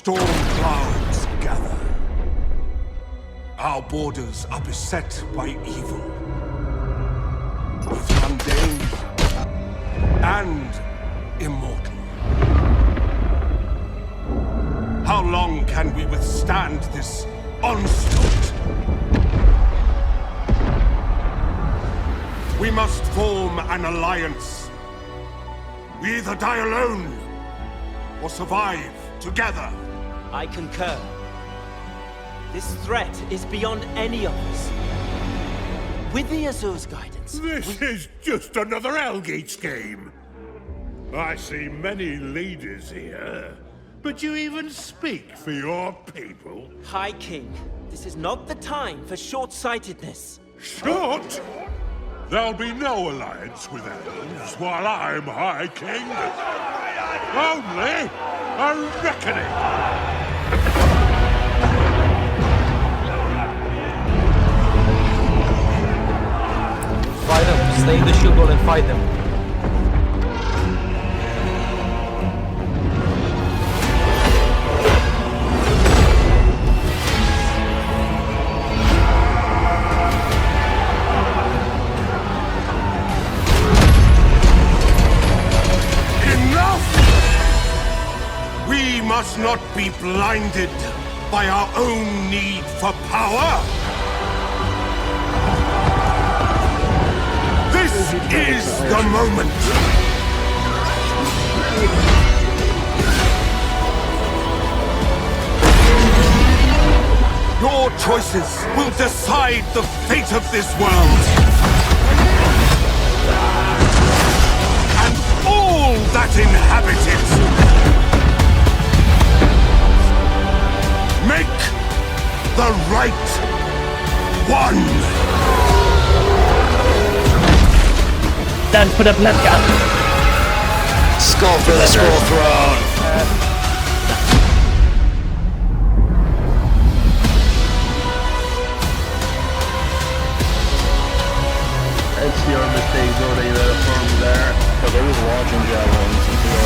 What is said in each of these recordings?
storm clouds gather. Our borders are beset by evil, both mundane and immortal. How long can we withstand this onslaught? We must form an alliance. We either die alone or survive together. I concur. This threat is beyond any of us. With the Azur's guidance... This is just another Elgates game. I see many leaders here, but you even speak for your people? High King, this is not the time for short-sightedness. Short? There'll be no alliance with elves while I'm High King. Only a reckoning. Fight them. Stay in the shield wall and fight them. We must not be blinded by our own need for power. This is the moment. Your choices will decide the fate of this world. And all that inhabit it. Make the right one! Done for the blood gun! Skull for the Scroll Throne! It's your mistake, Zodi, there from there. But there was launching javelins into the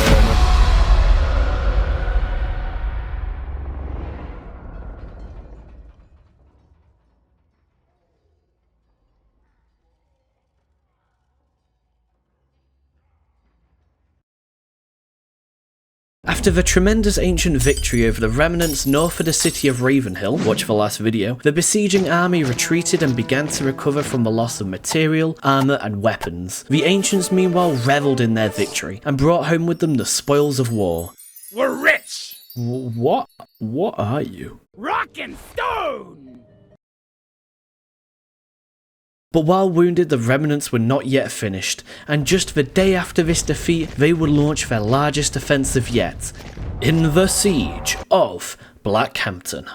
After the tremendous ancient victory over the remnants north of the city of Ravenhill, watch the last video, the besieging army retreated and began to recover from the loss of material, armour and weapons. The ancients meanwhile revelled in their victory, and brought home with them the spoils of war. We're rich! What? What are you? Rock and stone! But while wounded, the remnants were not yet finished, and just the day after this defeat, they would launch their largest offensive yet, in the siege of BlackHampton.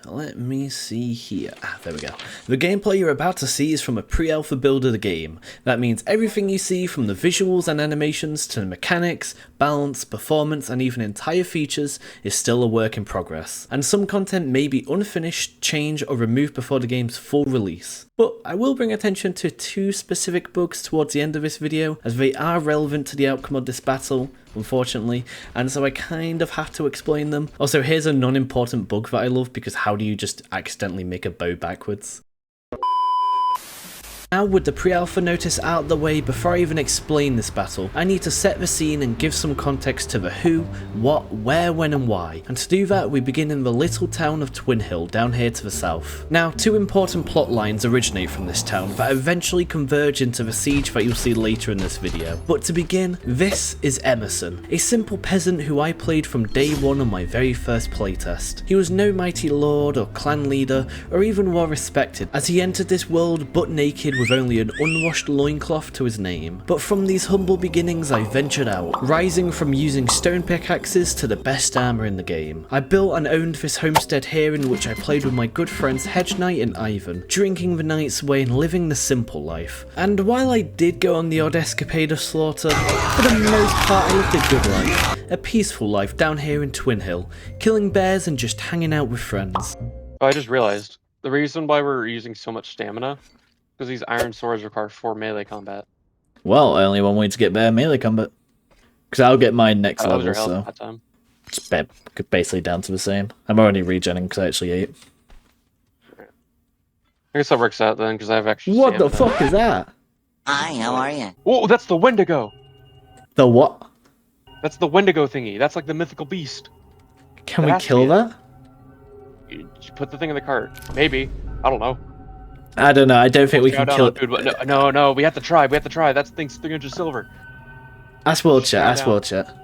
Let me see here. There we go. The gameplay you're about to see is from a pre-alpha build of the game. That means everything you see from the visuals and animations to the mechanics, balance, performance and even entire features is still a work in progress. And some content may be unfinished, changed or removed before the game's full release. But I will bring attention to two specific bugs towards the end of this video, as they are relevant to the outcome of this battle, unfortunately, and so I kind of have to explain them. Also, here's a non-important bug that I love, because how do you just accidentally make a bow backwards? Now with the pre-alpha notice out of the way, before I even explain this battle, I need to set the scene and give some context to the who, what, where, when and why. And to do that, we begin in the little town of Twin Hill, down here to the south. Now, two important plot lines originate from this town that eventually converge into the siege that you'll see later in this video. But to begin, this is Emerson, a simple peasant who I played from day one on my very first playtest. He was no mighty lord or clan leader, or even well respected, as he entered this world butt naked with only an unwashed loincloth to his name. But from these humble beginnings I ventured out, rising from using stone pickaxes to the best armour in the game. I built and owned this homestead here, in which I played with my good friends Hedge Knight and Ivan, drinking the nights away and living the simple life. And while I did go on the odd escapade of slaughter, for the most part I lived a good life. A peaceful life down here in Twin Hill, killing bears and just hanging out with friends. I just realized the reason why we're using so much stamina because these iron swords require 4 melee combat. Well, only one way to get better melee combat. Because I'll get mine next That was level, your health so that time. it's basically down to the same. I'm already regenning because I actually ate. I guess that works out then, because I have extra What the stamina. fuck is that? Hi, how are you? Oh, that's the Wendigo! The what? That's the Wendigo thingy. That's like the mythical beast. Can It we has to kill be it. that? You put the thing in the cart. Maybe. I don't know. I don't know. I don't think we Go can down kill on food, but no. We have to try. That thing's 300 silver. Ask World Chat. Go Ask down. World Chat.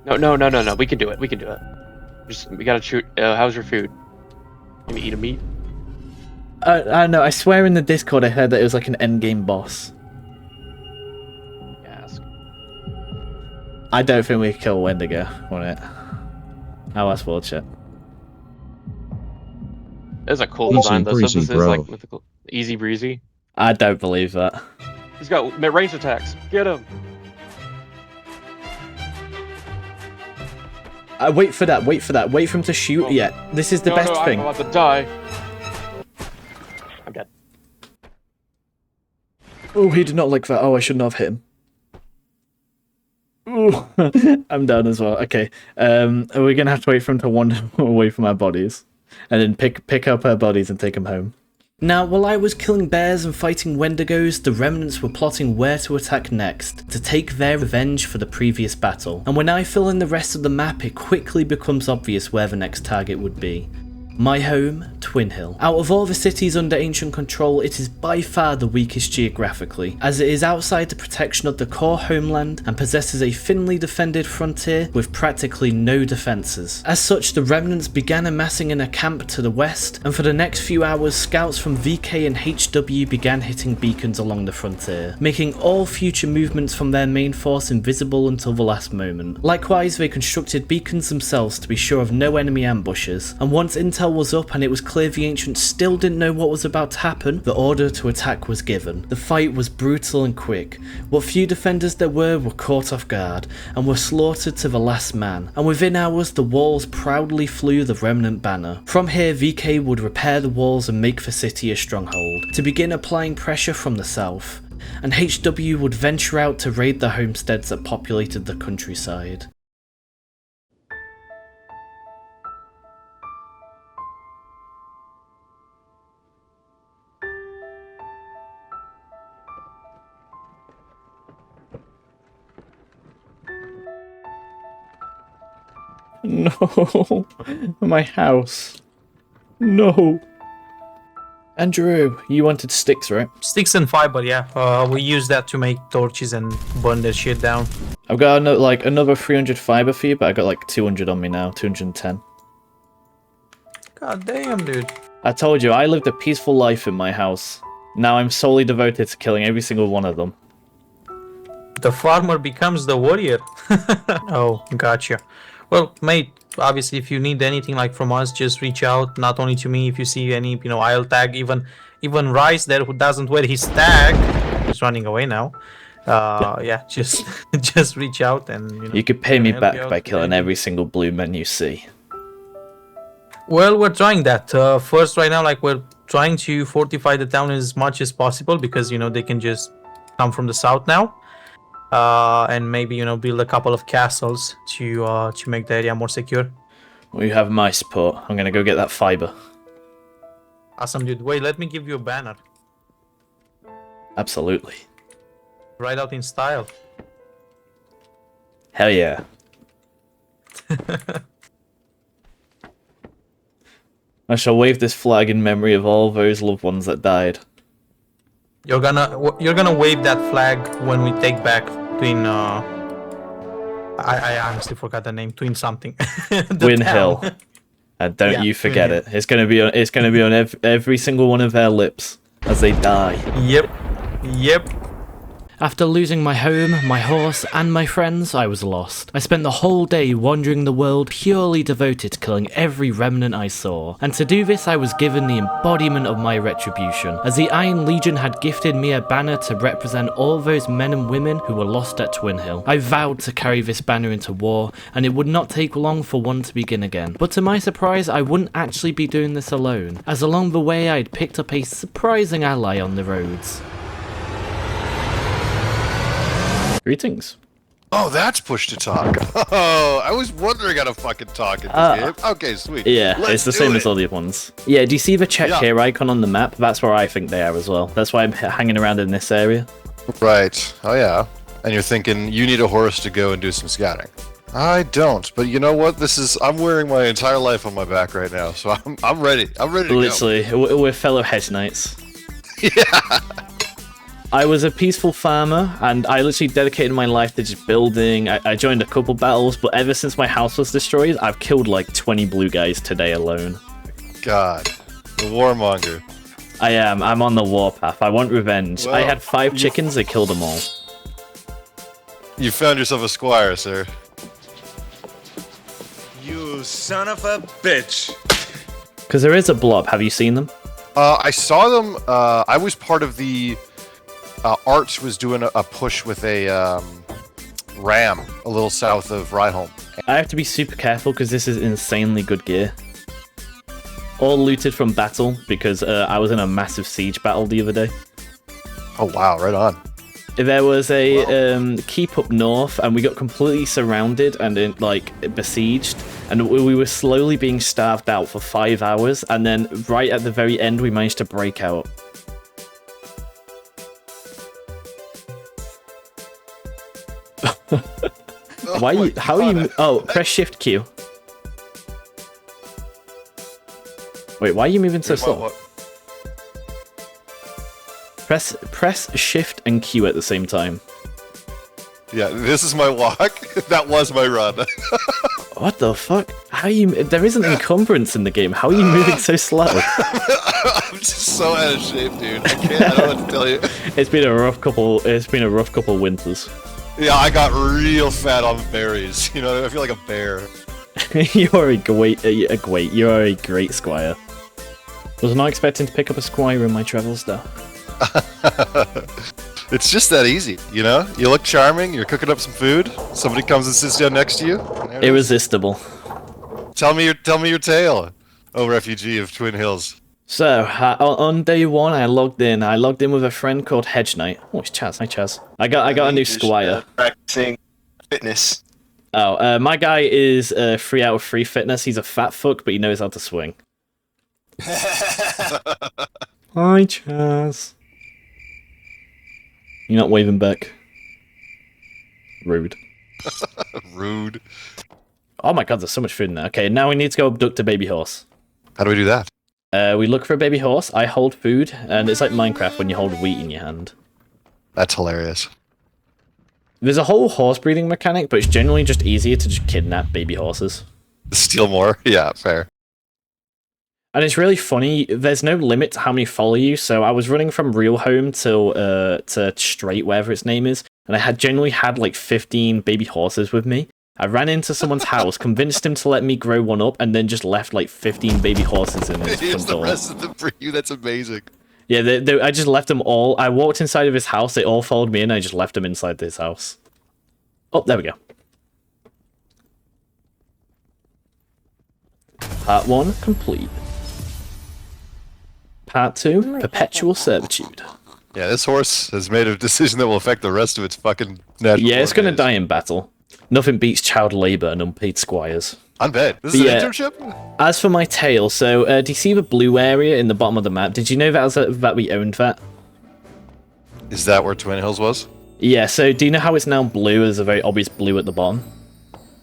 No. We can do it. We gotta shoot. How's your food? Can you eat a meat? I know. I swear in the Discord I heard that it was like an endgame boss. Ask. I don't think we can kill Wendigo on it. I'll ask World Chat. It's a cool Easy design though. breezy, Since this is bro. like mythical, easy breezy. I don't believe that. He's got ranged attacks. Get him. Wait for that. Wait for him to shoot. Oh. Yeah, this is the best I'm thing. about to die. I'm dead. Oh, he did not like that. Oh, I shouldn't have hit him. Ooh, I'm down as well. Okay, we're gonna have to wait for him to wander away from our bodies, and then pick up our bodies and take them home. Now, while I was killing bears and fighting Wendigos, the remnants were plotting where to attack next, to take their revenge for the previous battle. And when I fill in the rest of the map, it quickly becomes obvious where the next target would be. My home, Twin Hill. Out of all the cities under ancient control, it is by far the weakest geographically, as it is outside the protection of the core homeland and possesses a thinly defended frontier with practically no defences. As such, the remnants began amassing in a camp to the west, and for the next few hours, scouts from VK and HW began hitting beacons along the frontier, making all future movements from their main force invisible until the last moment. Likewise, they constructed beacons themselves to be sure of no enemy ambushes, and once intel was up and it was clear the ancients still didn't know what was about to happen, the order to attack was given. The fight was brutal and quick. What few defenders there were caught off guard and were slaughtered to the last man, and within hours the walls proudly flew the remnant banner. From here, VK would repair the walls and make the city a stronghold, to begin applying pressure from the south, and HW would venture out to raid the homesteads that populated the countryside. No, my house. No. Andrew, you wanted sticks, right? Sticks and fiber, yeah. We use that to make torches and burn their shit down. I've got another 300 fiber for you, but I got like 200 on me now, 210. God damn, dude. I told you, I lived a peaceful life in my house. Now I'm solely devoted to killing every single one of them. The farmer becomes the warrior. Oh, gotcha. Well, mate, obviously if you need anything like from us, just reach out. Not only to me, if you see any, I'll tag even Rice there who doesn't wear his tag. He's running away now. Yeah, just just reach out and You could pay me help you back out by with killing anything. every single blue man you see. Well, we're trying that. First, right now, like we're trying to fortify the town as much as possible because they can just come from the south now. And maybe build a couple of castles to make the area more secure. Well, you have my support. I'm gonna go get that fiber. Awesome, dude. Wait, let me give you a banner. Absolutely. Right out in style. Hell yeah. I shall wave this flag in memory of all those loved ones that died. You're gonna wave that flag when we take back Twin. I honestly forgot the name. Twin something. Twin Hill. And don't Yeah, you Twin forget Hill. it. It's gonna be on every single one of their lips as they die. Yep. After losing my home, my horse, and my friends, I was lost. I spent the whole day wandering the world purely devoted to killing every remnant I saw. And to do this, I was given the embodiment of my retribution, as the Iron Legion had gifted me a banner to represent all those men and women who were lost at Twin Hill. I vowed to carry this banner into war, and it would not take long for one to begin again. But to my surprise, I wouldn't actually be doing this alone, as along the way I'd picked up a surprising ally on the roads. Greetings. Oh, that's push to talk. Oh, I was wondering how to fucking talk in this game. Okay, sweet. Yeah, Let's it's the do same it. as all the other ones. Yeah, do you see the check here icon on the map? That's where I think they are as well. That's why I'm hanging around in this area. Right. Oh, yeah. And you're thinking, you need a horse to go and do some scouting. I don't, but you know what? I'm wearing my entire life on my back right now, so I'm ready. I'm ready to Literally, we're fellow hedge knights. Yeah. I was a peaceful farmer, and I literally dedicated my life to just building. I joined a couple battles, but ever since my house was destroyed, I've killed like 20 blue guys today alone. God. The warmonger. I am. I'm on the warpath. I want revenge. Well, I had 5 chickens, I killed them all. You found yourself a squire, sir. You son of a bitch. Because there is a blob. Have you seen them? I saw them. I was part of the... Arch was doing a push with a ram a little south of Rhyholm. I have to be super careful because this is insanely good gear. All looted from battle because I was in a massive siege battle the other day. Oh wow, right on. There was a keep up north and we got completely surrounded and besieged, and we were slowly being starved out for 5 hours, and then right at the very end we managed to break out. Why are you, how are you? Oh, press Shift Q. Wait, why are you moving so slow? Press Shift and Q at the same time. Yeah, this is my walk. That was my run. What the fuck? How are you? There isn't encumbrance in the game. How are you moving so slow? I'm just so out of shape, dude. I don't know what to tell you. It's been a rough couple. It's been a rough couple winters. Yeah, I got real fat on berries. You know, I feel like a bear. You're a great squire. Was not expecting to pick up a squire in my travels, though. It's just that easy, you know? You look charming, you're cooking up some food, somebody comes and sits down next to you. Irresistible. Tell me your tale, oh refugee of Twin Hills. So, on day 1, I logged in. I logged in with a friend called Hedge Knight. Oh, it's Chaz. Hi, Chaz. I got a new squire. Practicing fitness. Oh, my guy is 3 out of 3 fitness. He's a fat fuck, but he knows how to swing. Hi, Chaz. You're not waving back. Rude. Rude. Oh my god, there's so much food in there. Okay, now we need to go abduct a baby horse. How do we do that? We look for a baby horse, I hold food, and it's like Minecraft when you hold wheat in your hand. That's hilarious. There's a whole horse breeding mechanic, but it's generally just easier to just kidnap baby horses. Steal more? Yeah, fair. And it's really funny, there's no limit to how many follow you, so I was running from Real Home to Straight, whatever its name is, and I generally had like 15 baby horses with me. I ran into someone's house, convinced him to let me grow one up, and then just left like 15 baby horses in his front door. The rest of them for you, that's amazing. Yeah, I just left them all. I walked inside of his house, they all followed me in, I just left them inside his house. Oh, there we go. Part 1 complete. Part 2, Perpetual Servitude. Yeah, this horse has made a decision that will affect the rest of its fucking natural. Yeah, it's gonna die in battle. Nothing beats child labor and unpaid squires. Unpaid. This is an internship? As for my tale, so do you see the blue area in the bottom of the map? Did you know that we owned that? Is that where Twin Hills was? Yeah, so do you know how it's now blue? There's a very obvious blue at the bottom.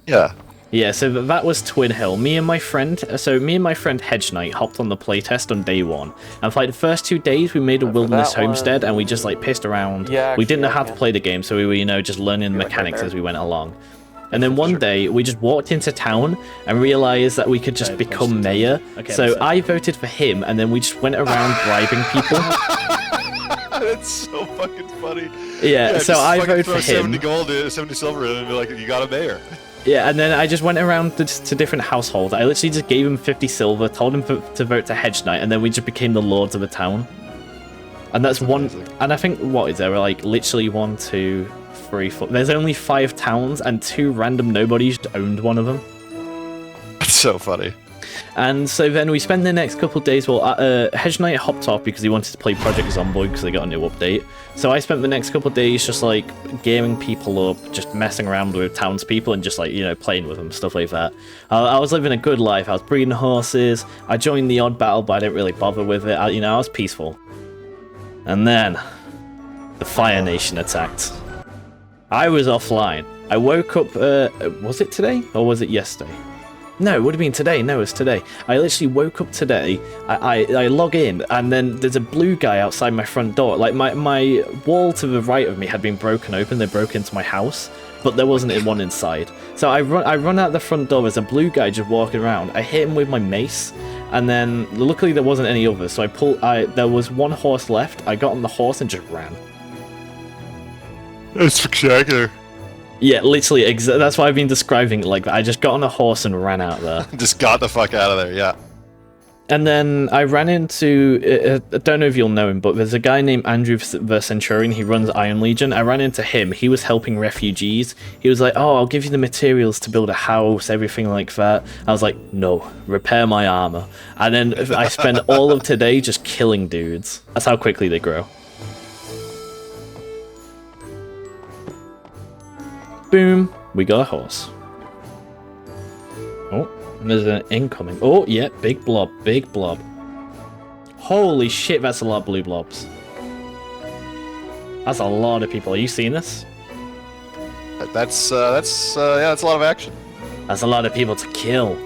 Yeah. Yeah, so that was Twin Hill. Me and my friend Hedge Knight hopped on the playtest on day 1. And for like the first 2 days, we made a wilderness homestead and we just like pissed around. Yeah, we didn't know how to play the game, so we were, you know, just learning the mechanics as we went along. And then one day, we just walked into town and realized that we could just become mayor. So I voted for him, and then we just went around bribing people. That's so fucking funny. Yeah, so I voted for him. 70 gold, 70 silver in, and be like, you got a mayor. Yeah, and then I just went around to different households. I literally just gave him 50 silver, told him to vote to Hedge Knight, and then we just became the lords of the town. And that's one. And I think, what is there? Like, literally 1, 2, 3, 4. There's only 5 towns, and 2 random nobodies owned one of them. That's so funny. And so then we spent the next couple of days, well, Hedge Knight hopped off because he wanted to play Project Zomboid because they got a new update. So I spent the next couple of days just like gearing people up, just messing around with townspeople and just like, you know, playing with them, stuff like that. I was living a good life. I was breeding horses. I joined the odd battle, but I didn't really bother with it. I was peaceful. And then the Fire Nation attacked. I was offline. I woke up, was it today or was it yesterday? No, it would have been today. No, it was today. I literally woke up today, I log in, and then there's a blue guy outside my front door. Like, my wall to the right of me had been broken open. They broke into my house, but there wasn't one inside. So I run out the front door. There's a blue guy just walking around. I hit him with my mace, and then luckily there wasn't any others. So there was one horse left. I got on the horse and just ran. That's spectacular. Yeah, literally, that's why I've been describing it like that. I just got on a horse and ran out there. Just got the fuck out of there, yeah. And then I ran into, I don't know if you'll know him, but there's a guy named Andrew the Centurion. He runs Iron Legion. I ran into him. He was helping refugees. He was like, oh, I'll give you the materials to build a house, everything like that. I was like, no, repair my armor. And then I spent all of today just killing dudes. That's how quickly they grow. Boom, we got a horse. Oh, there's an incoming. Oh, yeah, big blob, big blob. Holy shit, that's a lot of blue blobs. That's a lot of people. Are you seeing this? That's a lot of action. That's a lot of people to kill.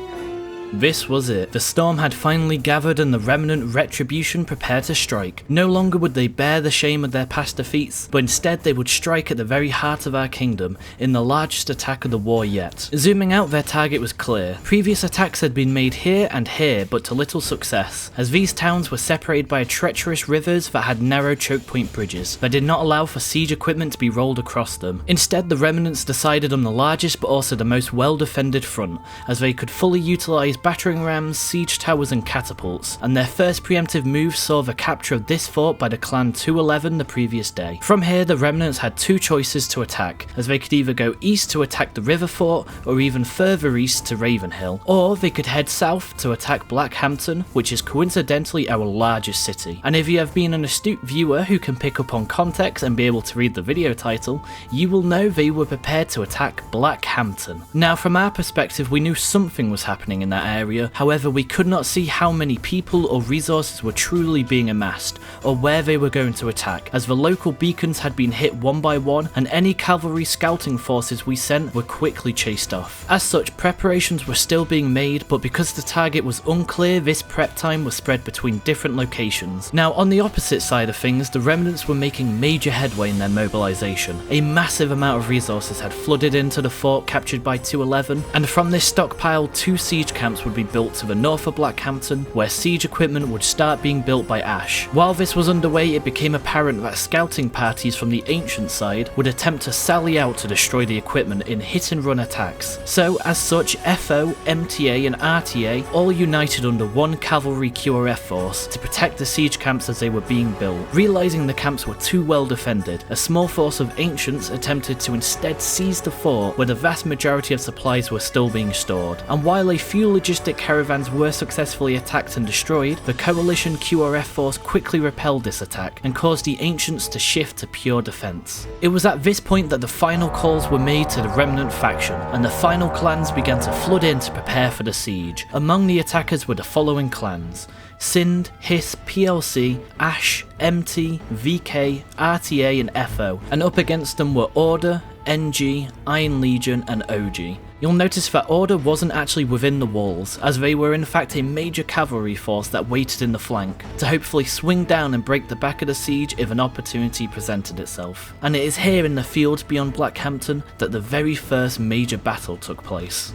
This was it. The storm had finally gathered and the remnant Retribution prepared to strike. No longer would they bear the shame of their past defeats, but instead they would strike at the very heart of our kingdom, in the largest attack of the war yet. Zooming out, their target was clear. Previous attacks had been made here and here, but to little success, as these towns were separated by treacherous rivers that had narrow choke point bridges that did not allow for siege equipment to be rolled across them. Instead, the remnants decided on the largest but also the most well-defended front, as they could fully utilise battering rams, siege towers and catapults, and their first preemptive move saw the capture of this fort by the clan 211 the previous day. From here, the remnants had two choices to attack, as they could either go east to attack the river fort, or even further east to Ravenhill, or they could head south to attack BlackHampton, which is coincidentally our largest city. And if you have been an astute viewer who can pick up on context and be able to read the video title, you will know they were prepared to attack BlackHampton. Now, from our perspective, we knew something was happening in that area. However, we could not see how many people or resources were truly being amassed, or where they were going to attack, as the local beacons had been hit one by one, and any cavalry scouting forces we sent were quickly chased off. As such, preparations were still being made, but because the target was unclear, this prep time was spread between different locations. Now, on the opposite side of things, the remnants were making major headway in their mobilization. A massive amount of resources had flooded into the fort captured by 211, and from this stockpile, 2 siege camps would be built to the north of BlackHampton, where siege equipment would start being built by Ash. While this was underway, it became apparent that scouting parties from the ancient side would attempt to sally out to destroy the equipment in hit-and-run attacks. So, as such, FO, MTA and RTA all united under one cavalry QRF force to protect the siege camps as they were being built. Realising the camps were too well defended, a small force of ancients attempted to instead seize the fort where the vast majority of supplies were still being stored. And while a few logistic caravans were successfully attacked and destroyed, the coalition QRF force quickly repelled this attack and caused the ancients to shift to pure defense. It was at this point that the final calls were made to the remnant faction, and the final clans began to flood in to prepare for the siege. Among the attackers were the following clans: Sind, Hiss, PLC, Ash, MT, VK, RTA and FO, and up against them were Order, NG, Iron Legion and OG. You'll notice that Order wasn't actually within the walls, as they were in fact a major cavalry force that waited in the flank, to hopefully swing down and break the back of the siege if an opportunity presented itself. And it is here in the fields beyond BlackHampton that the very first major battle took place.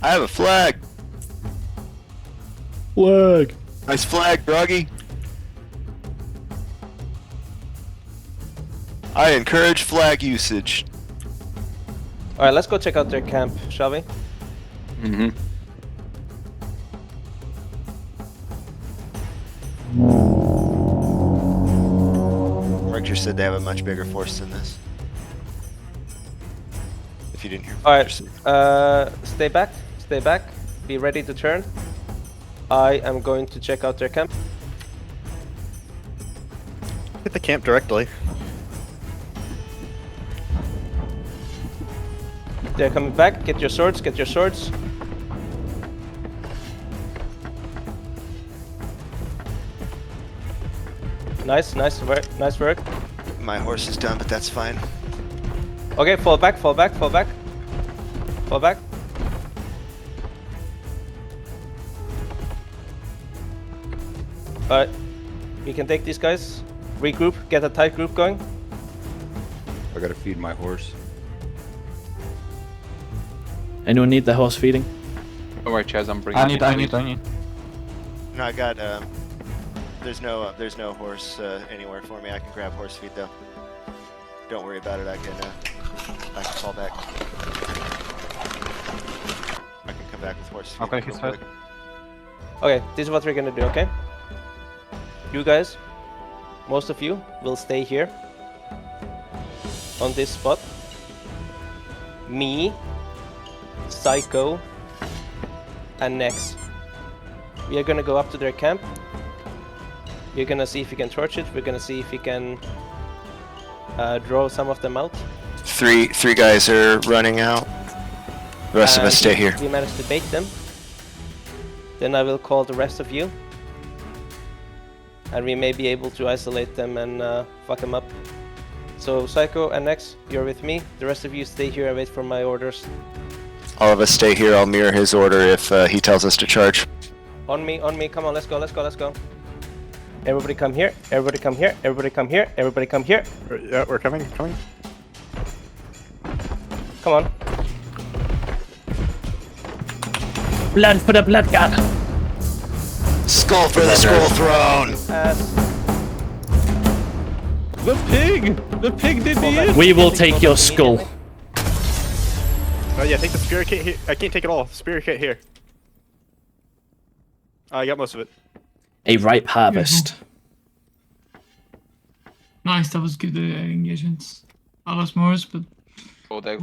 I have a flag. Flag! Nice flag, Groggy. I encourage flag usage. Alright, let's go check out their camp, shall we? Mm-hmm. Richter said they have a much bigger force than this. If you didn't hear. Alright, stay back, be ready to turn. I am going to check out their camp. Hit the camp directly. They're coming back. Get your swords, get your swords. Nice work. My horse is done, but that's fine. Okay, fall back. Alright. We can take these guys. Regroup, get a tight group going. I gotta feed my horse. Anyone need the horse feeding? Alright, Chaz, I'm bringing I need. No, I got, there's no horse anywhere for me. I can grab horse feed though. Don't worry about it. I can fall back. I can come back with horse feed. Okay, he's fine. Okay, this is what we're gonna do, okay? You guys, most of you, will stay here. On this spot. Me, Psycho, and Nex. We are gonna go up to their camp. We're gonna see if we can torch it. We're gonna see if we can draw some of them out. Three guys are running out. The rest of us stay here. If we manage to bait them, then I will call the rest of you. And we may be able to isolate them and fuck them up. So Psycho and Nex, you're with me. The rest of you stay here and wait for my orders. All of us stay here. I'll mirror his order if he tells us to charge. On me, come on, let's go. Everybody come here, everybody come here. Yeah, we're coming. Come on. Blood for the blood god! Skull for the skull throne! The pig did me in! We will take your skull. Oh yeah, take the spirit kit here. I can't take it all. Spirit kit here. I got most of it. A ripe harvest. Nice, that was good engagements. I lost Morris, but Go back.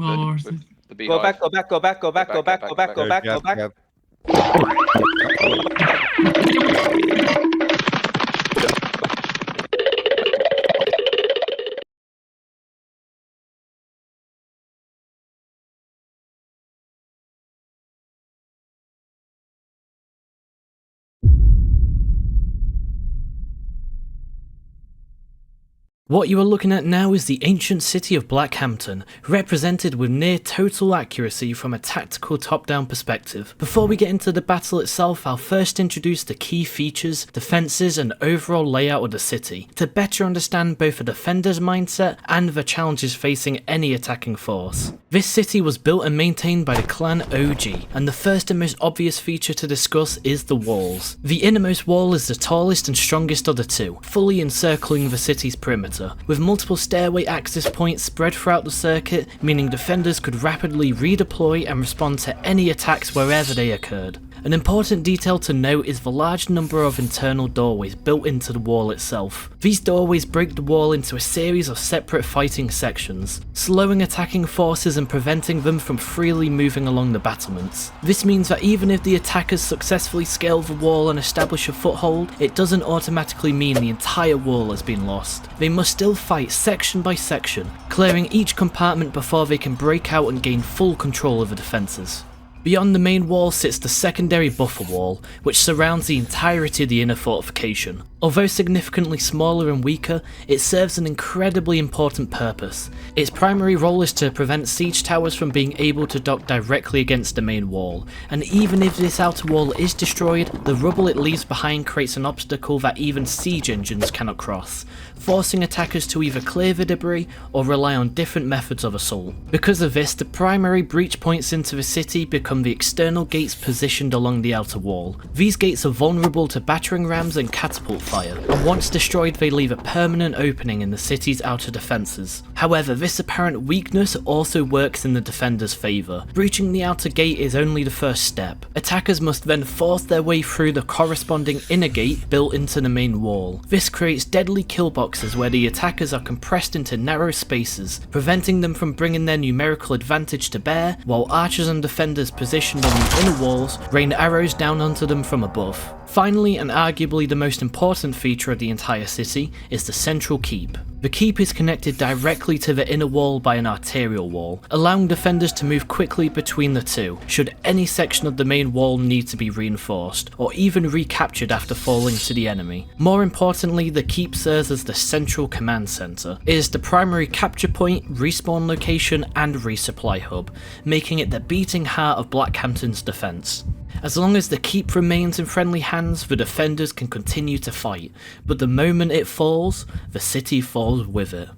What you are looking at now is the ancient city of BlackHampton, represented with near total accuracy from a tactical top-down perspective. Before we get into the battle itself, I'll first introduce the key features, defences and overall layout of the city, to better understand both a defender's mindset and the challenges facing any attacking force. This city was built and maintained by the clan OG, and the first and most obvious feature to discuss is the walls. The innermost wall is the tallest and strongest of the two, fully encircling the city's perimeter, with multiple stairway access points spread throughout the circuit, meaning defenders could rapidly redeploy and respond to any attacks wherever they occurred. An important detail to note is the large number of internal doorways built into the wall itself. These doorways break the wall into a series of separate fighting sections, slowing attacking forces and preventing them from freely moving along the battlements. This means that even if the attackers successfully scale the wall and establish a foothold, it doesn't automatically mean the entire wall has been lost. They must still fight section by section, clearing each compartment before they can break out and gain full control of the defences. Beyond the main wall sits the secondary buffer wall, which surrounds the entirety of the inner fortification. Although significantly smaller and weaker, it serves an incredibly important purpose. Its primary role is to prevent siege towers from being able to dock directly against the main wall, and even if this outer wall is destroyed, the rubble it leaves behind creates an obstacle that even siege engines cannot cross, forcing attackers to either clear the debris or rely on different methods of assault. Because of this, the primary breach points into the city become the external gates positioned along the outer wall. These gates are vulnerable to battering rams and catapult fire, and once destroyed they leave a permanent opening in the city's outer defences. However, this apparent weakness also works in the defenders' favour. Breaching the outer gate is only the first step. Attackers must then force their way through the corresponding inner gate built into the main wall. This creates deadly kill boxes where the attackers are compressed into narrow spaces, preventing them from bringing their numerical advantage to bear, while archers and defenders positioned on the inner walls rain arrows down onto them from above. Finally, and arguably the most important feature of the entire city, is the central keep. The keep is connected directly to the inner wall by an arterial wall, allowing defenders to move quickly between the two, should any section of the main wall need to be reinforced, or even recaptured after falling to the enemy. More importantly, the keep serves as the central command centre. It is the primary capture point, respawn location, and resupply hub, making it the beating heart of BlackHampton's defence. As long as the keep remains in friendly hands, the defenders can continue to fight, but the moment it falls, the city falls with it.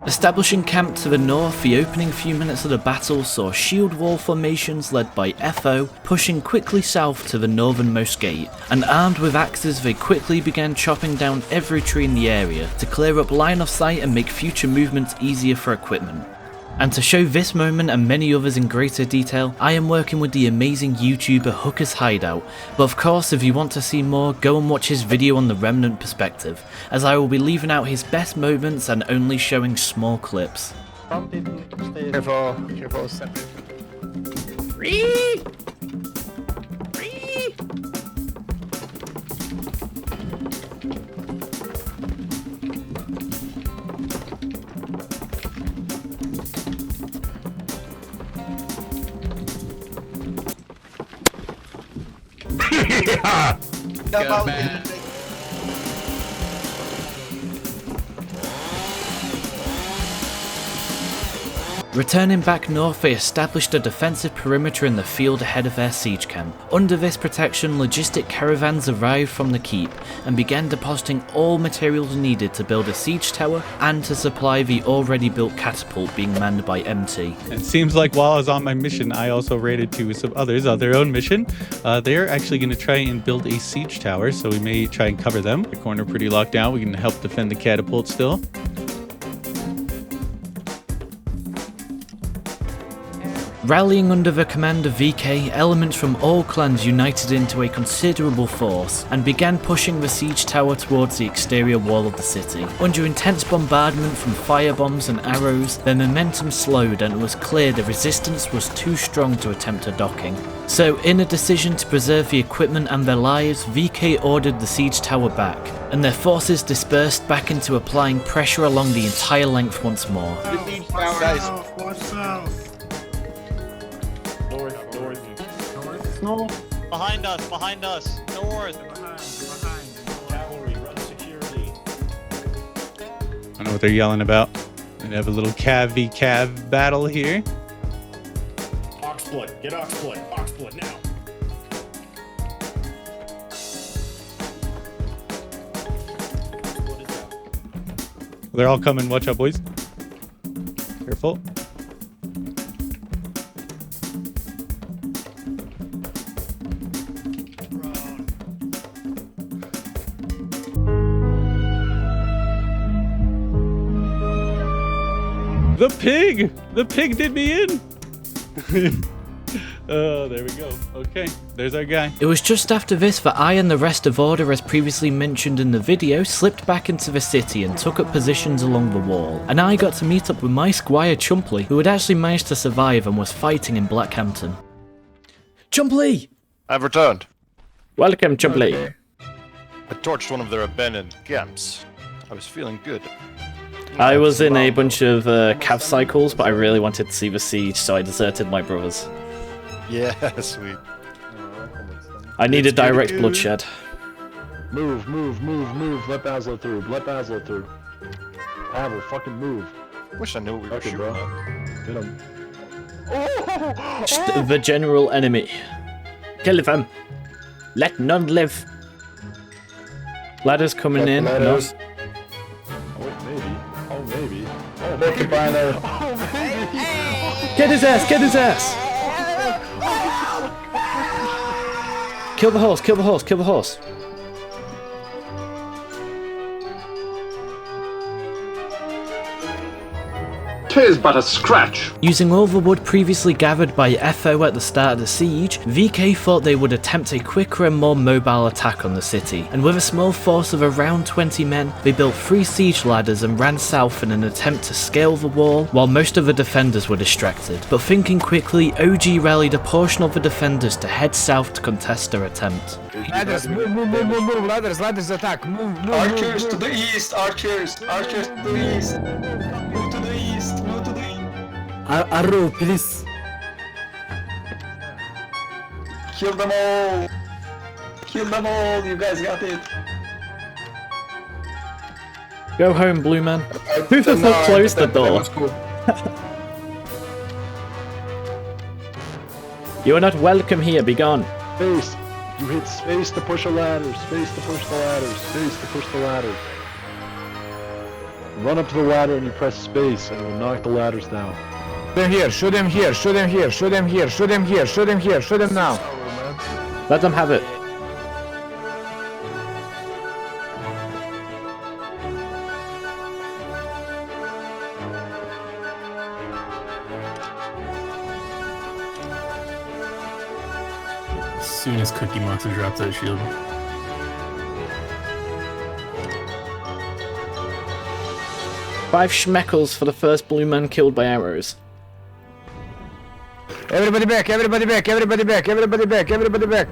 Establishing camp to the north, the opening few minutes of the battle saw shield wall formations led by FO pushing quickly south to the northernmost gate, and armed with axes they quickly began chopping down every tree in the area to clear up line of sight and make future movements easier for equipment. And to show this moment and many others in greater detail, I am working with the amazing YouTuber Hooker's Hideout, but of course if you want to see more, go and watch his video on the Remnant perspective, as I will be leaving out his best moments and only showing small clips. Careful, careful, separate. Returning back north, they established a defensive perimeter in the field ahead of their siege camp. Under this protection, logistic caravans arrived from the keep and began depositing all materials needed to build a siege tower and to supply the already built catapult being manned by MT. It seems like while I was on my mission, I also raided to some others on their own mission. They're actually going to try and build a siege tower, so we may try and cover them. The corner pretty locked down. We can help defend the catapult still. Rallying under the command of VK, elements from all clans united into a considerable force and began pushing the siege tower towards the exterior wall of the city. Under intense bombardment from firebombs and arrows, their momentum slowed and it was clear the resistance was too strong to attempt a docking. So, in a decision to preserve the equipment and their lives, VK ordered the siege tower back, and their forces dispersed back into applying pressure along the entire length once more. No. Behind us, north. Cavalry, run security. I don't know what they're yelling about. We have a little cav v cav battle here. Oxblood, get Oxblood, Oxblood now. They're all coming. Watch out, boys. Careful. The pig! The pig did me in! Oh, there we go. Okay, there's our guy. It was just after this that I and the rest of Order, as previously mentioned in the video, slipped back into the city and took up positions along the wall. And I got to meet up with my squire Chumpley, who had actually managed to survive and was fighting in BlackHampton. Chumpley! I've returned. Welcome, Chumpley. Okay. I torched one of their abandoned camps. I was feeling good. I was in a bunch of cav cycles, but I really wanted to see the siege, so I deserted my brothers. Yeah, sweet. I needed direct bloodshed. Move, move, move, move. Let Basil through. Let Basil through. Abel, fucking move. Wish I knew what we were shooting at. Get him. Just the general enemy. Kill them. Let none live. Ladders coming in. Ladders. No. Oh, maybe. Oh, maybe. Oh, maybe. Oh, maybe. Get his ass! Get his ass! Kill the horse, kill the horse, kill the horse. Tis but a scratch. Using all the wood previously gathered by FO at the start of the siege, VK thought they would attempt a quicker and more mobile attack on the city, and with a small force of around 20 men, they built 3 siege ladders and ran south in an attempt to scale the wall, while most of the defenders were distracted. But thinking quickly, OG rallied a portion of the defenders to head south to contest their attempt. Ladders, move, ladders attack, move. Archers to the east, archers to the east. Move to the east, move to the east. Arrow, please. Kill them all, you guys got it. Go home, Blue Man. Who the fuck closed the door? You are not welcome here, be gone. Space. You hit space to push a ladder, space to push the ladder, space to push the ladder. Run up to the ladder and you press space and it will knock the ladders down. Shoot him here, shoot him here, shoot him here, shoot him here, shoot him here, shoot him now. Let them have it. As soon as Cookie Monster drops that shield. Five schmeckles for the first blue man killed by arrows. Everybody back, everybody back, everybody back, everybody back, everybody back.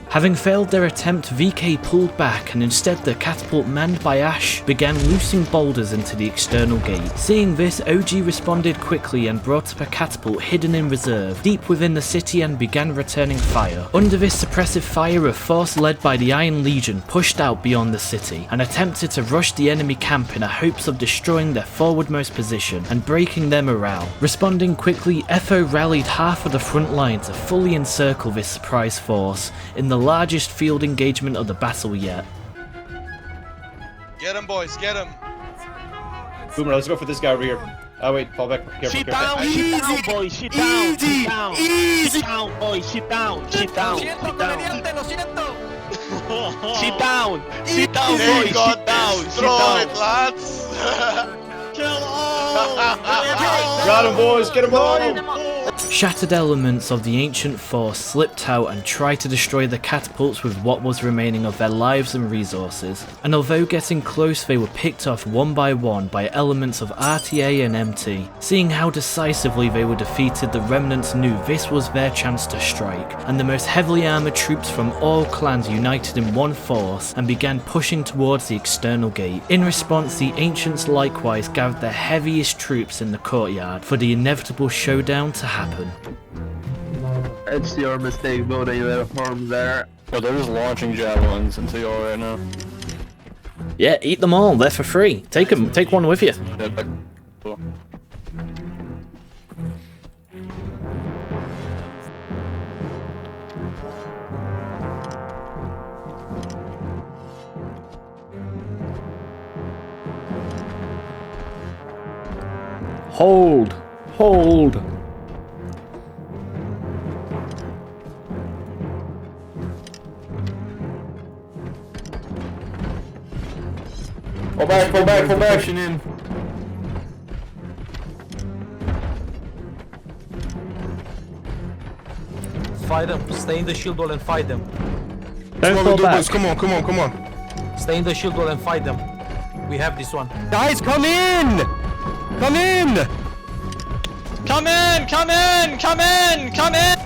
Having failed their attempt, VK pulled back and instead the catapult manned by Ash began loosing boulders into the external gate. Seeing this, OG responded quickly and brought up a catapult hidden in reserve, deep within the city and began returning fire. Under this suppressive fire, a force led by the Iron Legion pushed out beyond the city and attempted to rush the enemy camp in the hopes of destroying their forwardmost position and breaking their morale. Responding quickly, FO rallied half of the front line to fully encircle this surprise force in the largest field engagement of the battle yet. Get him, boys, get him! Boomer, let's go for this guy over here. Oh wait, fall back. Careful, Shit down, boys, shit down, shit down, shit down, boys, shit down, shit down, shit down. Sit down, sit down, boys, sit down, sit down. Lads! Kill all! Got him, boys, get him all! Shattered elements of the ancient force slipped out and tried to destroy the catapults with what was remaining of their lives and resources, and although getting close they were picked off one by elements of RTA and MT. Seeing how decisively they were defeated, the remnants knew this was their chance to strike, and the most heavily armoured troops from all clans united in one force and began pushing towards the external gate. In response, the ancients likewise gathered their heaviest troops in the courtyard for the inevitable showdown to happen. It's your mistake building their farms there. Well, they're just launching javelins into you all right now. Yeah, eat them all, they're for free. Take them, take one with you. Hold! Hold! Pull back, pull back, pull back! Pushing in. Fight them, stay in the shield wall and fight them. Don't fall back. Come on, come on, come on. Stay in the shield wall and fight them. We have this one. Guys, come in! Come in! Come in! Come in! Come in! Come in!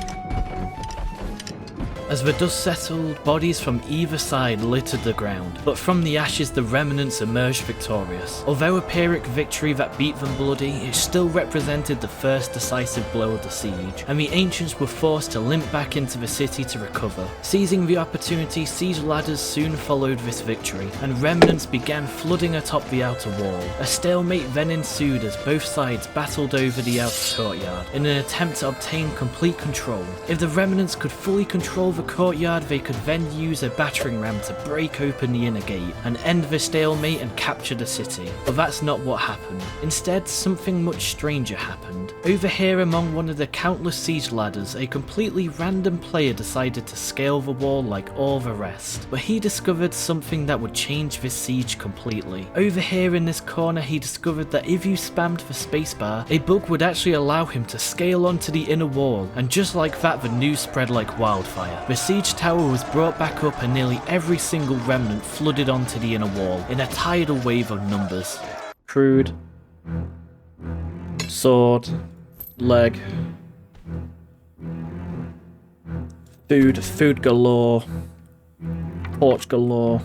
As the dust settled, bodies from either side littered the ground, but from the ashes the remnants emerged victorious. Although a Pyrrhic victory that beat them bloody, it still represented the first decisive blow of the siege, and the ancients were forced to limp back into the city to recover. Seizing the opportunity, siege ladders soon followed this victory, and remnants began flooding atop the outer wall. A stalemate then ensued as both sides battled over the outer courtyard, in an attempt to obtain complete control. If the remnants could fully control the courtyard, they could then use a battering ram to break open the inner gate and end the stalemate and capture the city. But that's not what happened. Instead, something much stranger happened. Over here among one of the countless siege ladders, a completely random player decided to scale the wall like all the rest. But he discovered something that would change this siege completely. Over here in this corner, he discovered that if you spammed the spacebar, a bug would actually allow him to scale onto the inner wall, and just like that the news spread like wildfire. The siege tower was brought back up and nearly every single remnant flooded onto the inner wall in a tidal wave of numbers. Crude. Sword. Leg. Food galore. Torch galore.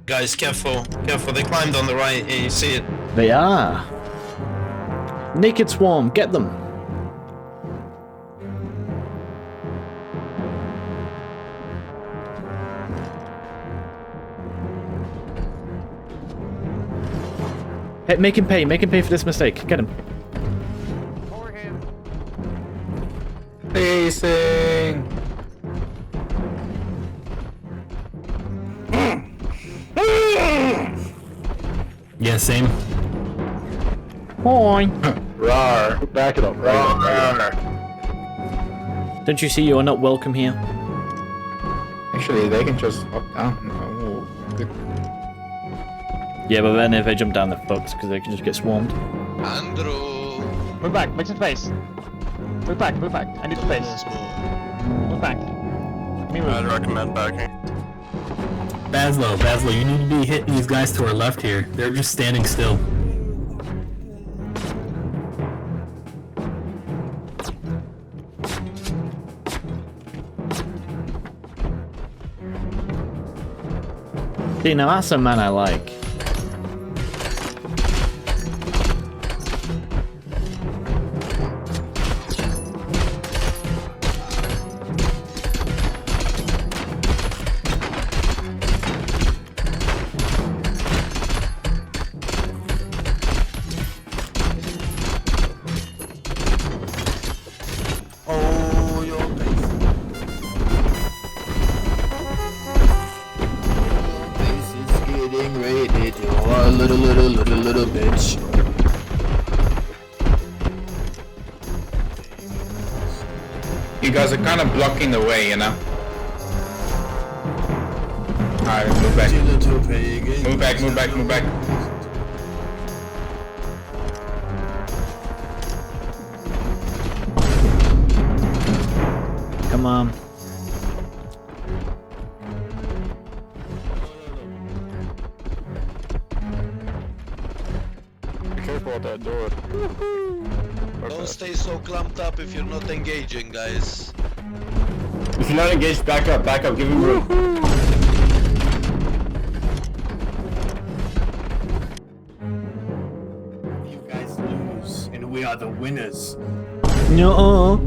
Guys, careful, they climbed on the right, you see it. They are. Naked swarm, get them. Hey, make him pay for this mistake. Get him. Facing. Yeah, same. Boing. Rawr. Back it up. Rawr. Don't you see you are not welcome here? Actually, they can just hop down. Oh, good. Yeah, but then if they jump down, they're fucked because they can just get swarmed. Andrew. Move back, make some space. Move back. I need space. Move back. I'd recommend backing. Baslo, you need to be hitting these guys to our left here. They're just standing still. See, now that's a man I like. Little bitch. You guys are kind of blocking the way, you know? Alright, move back. Move back. Come on. That door. Don't stay so clumped up if you're not engaging, guys. If you're not engaged, back up, give him room. You guys lose, and we are the winners. No.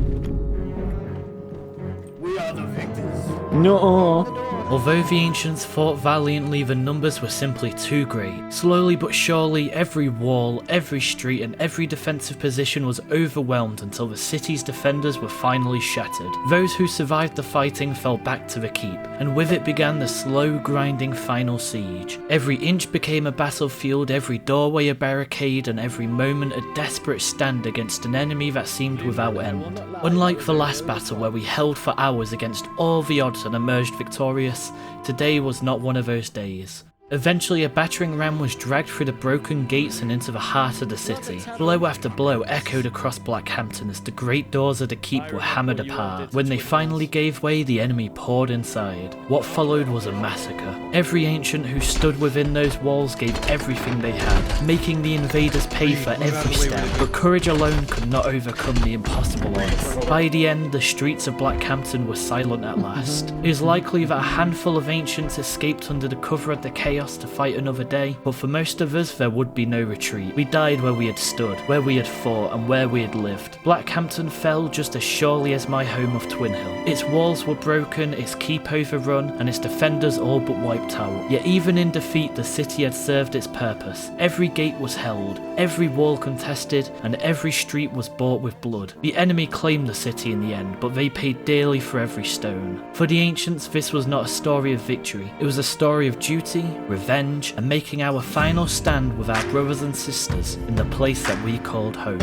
We are the victors. No. Although the ancients fought valiantly, the numbers were simply too great. Slowly but surely, every wall, every street, and every defensive position was overwhelmed until the city's defenders were finally shattered. Those who survived the fighting fell back to the keep, and with it began the slow, grinding final siege. Every inch became a battlefield, every doorway a barricade, and every moment a desperate stand against an enemy that seemed without end. Unlike the last battle where we held for hours against all the odds and emerged victorious, today was not one of those days. Eventually, a battering ram was dragged through the broken gates and into the heart of the city. Blow after blow echoed across BlackHampton as the great doors of the keep were hammered apart. When they finally gave way, the enemy poured inside. What followed was a massacre. Every ancient who stood within those walls gave everything they had, making the invaders pay for every step. But courage alone could not overcome the impossible odds. By the end, the streets of BlackHampton were silent at last. It is likely that a handful of ancients escaped under the cover of the chaos chaos to fight another day, but for most of us there would be no retreat. We died where we had stood, where we had fought, and where we had lived. BlackHampton fell just as surely as my home of Twin Hill. Its walls were broken, its keep overrun, and its defenders all but wiped out. Yet even in defeat the city had served its purpose. Every gate was held, every wall contested, and every street was bought with blood. The enemy claimed the city in the end, but they paid dearly for every stone. For the ancients, this was not a story of victory. It was a story of duty, revenge, and making our final stand with our brothers and sisters in the place that we called home.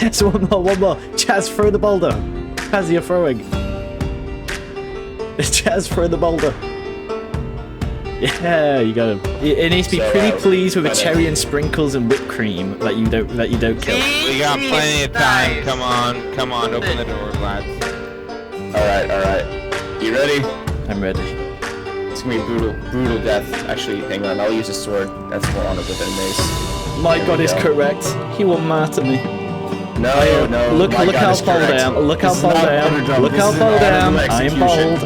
Yes, one more. Chaz, throw the boulder. Chaz, you're throwing. Chaz, throw the boulder. Yeah, you got him. It needs to be pretty pleased with a cherry and sprinkles and whipped cream that you don't kill. We got plenty of time. Come on, open the door, lads. Alright. You ready? I'm ready. It's gonna be brutal death. Actually, hang on, I'll use a sword. That's more honorable than a mace. My god is correct. He won't matter me. No. Look how far down. Look how far down. Look how far down. I am bold.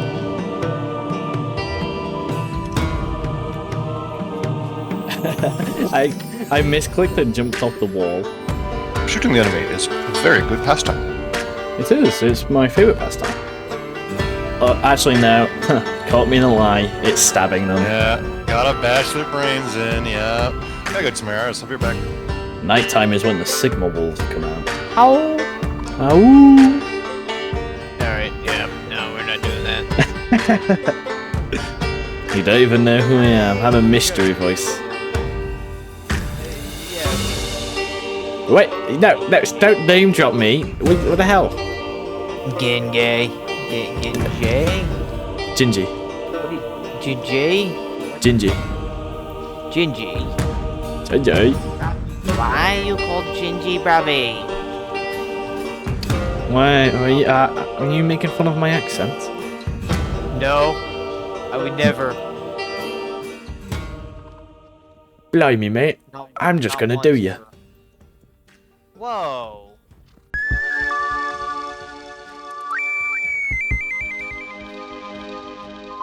I misclicked and jumped off the wall. Shooting the enemy is a very good pastime. It is. It's my favourite pastime. Actually, no. Caught me in a lie. It's stabbing them. Yeah. Gotta bash their brains in. Yeah. Gotta get some arrows. I'll be back. Nighttime is when the Sigma wolves come out. Ow! Ow! Alright, yeah, no, we're not doing that. You don't even know who I am. I'm a mystery voice. Wait, no, don't name drop me. What the hell? Getting gay. Getting gay? Gingy. Gingy? Gingy. Gingy? Gingy. Why are you called Gingy, Bravi? Why, are you making fun of my accent? No, I would never. Blimey, mate. I'm just gonna do you. Whoa.